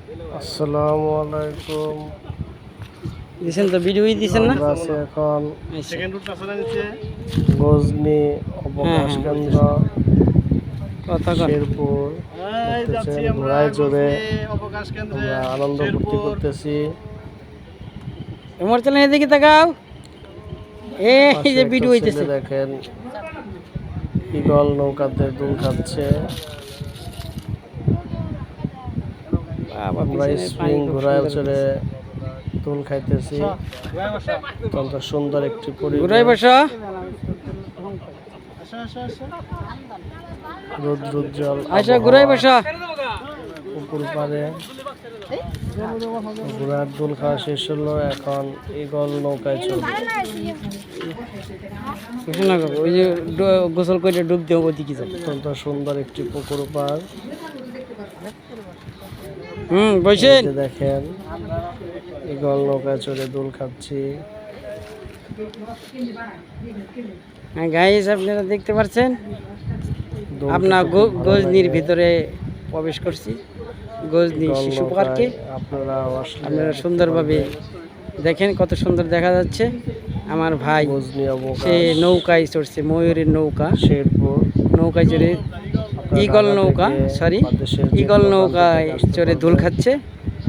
আসসালামু আলাইকুম। দিছেন তো ভিডিওই দিছেন না? আমরা আছি এখন আচ্ছা। গজনি অবকাশ কেন্দ্র কথা কন। শেরপুর। দেখতেছেন ঘোড়ায় চড়ে আমরা আনন্দ ফুর্তি করতেছি। এমর চলেন এদিকে তাকাও। এই পাশে যে একটা ভিডিও ছেলে হইতেছে। দেখেন ঈগল নৌকাতে দুল খাচ্ছে। বাবা আমরা পিছনের পানি স্প্রিং খুব ঘোড়ায় সুন্দর চড়ে হইতেছে। দুল খাইতেছি। অত্যন্ত সুন্দর একটি ঘুরাই পরিবেশ। বসো। রৌদ্রোজ্জ্বল আচ্ছা ঘুরাই আবহাওয়া। বসো। পুকুর পাড়ে ঘোড়ার দুল খাওয়া শেষ হলো, এখন ঈগল নৌকায় চলবে। শোনা কাকু, ওই যে গোসল করে ডুব দেবো ওদিকে যাও। অত্যন্ত সুন্দর একটি পুকুর পাড়। বসেন। এই যে দেখেন ঈগল নৌকায় চড়ে দুল খাচ্ছি। গাইস আপনারা দেখতে পাচ্ছেন দুল আপনার খেতে খুব ভালো গজনির লাগে। ভিতরে প্রবেশ করছি। গজনি ঈগল শিশু নৌকায় পার্কে আপনারা আসলে আপনারা দেখতে সুন্দরভাবে পারবেন। দেখেন কত সুন্দর দেখা যাচ্ছে। আমার ভাই গজনি সে অবকাশ নৌকায় চড়ছে, ময়ূরের নৌকা, শেরপুর। নৌকায় চড়ে আপনারা ঈগল ঢাকা নৌকা থেকে সরি বা দেশের যে ঈগল কোনো প্রান্ত নৌকায় থেকে আসতে চড়ে দোল পারবেন। খাচ্ছে।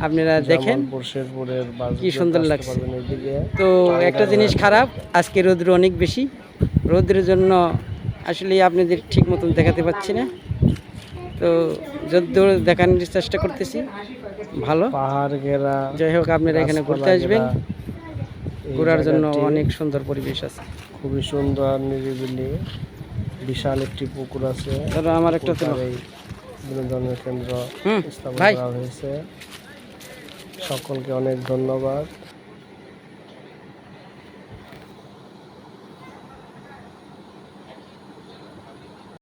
আপনারা দেখেন জামালপুর শেরপুরের কি বাসগুলোতে সুন্দর আসতে লাগছে। পারবেন এইদিকে। তো একটা জিনিস খারাপ, আজকে রৌদ্র অনেক বেশি। রৌদ্রের জন্য আসলে আপনাদের ঠিক মতন দেখাতে পাচ্ছি না। তো যতদূর দেখানোর চেষ্টা করতেছি ভালো। পাহাড় ঘেরা, যাই হোক আপনারা এখানে ঘুরতে গাছপালা আসবেন, ঘেরা এই ঘোরার জন্য জায়গাটি অনেক সুন্দর পরিবেশ আছে। খুবই সুন্দর, নিরিবিলি, বিশাল একটি পুকুর আছে। ধরো আমার একটা পুকুর তুলো। পাড়েই বিনোদনের কেন্দ্র স্থাপন ভাই করা হয়েছে। সকলকে অনেক ধন্যবাদ।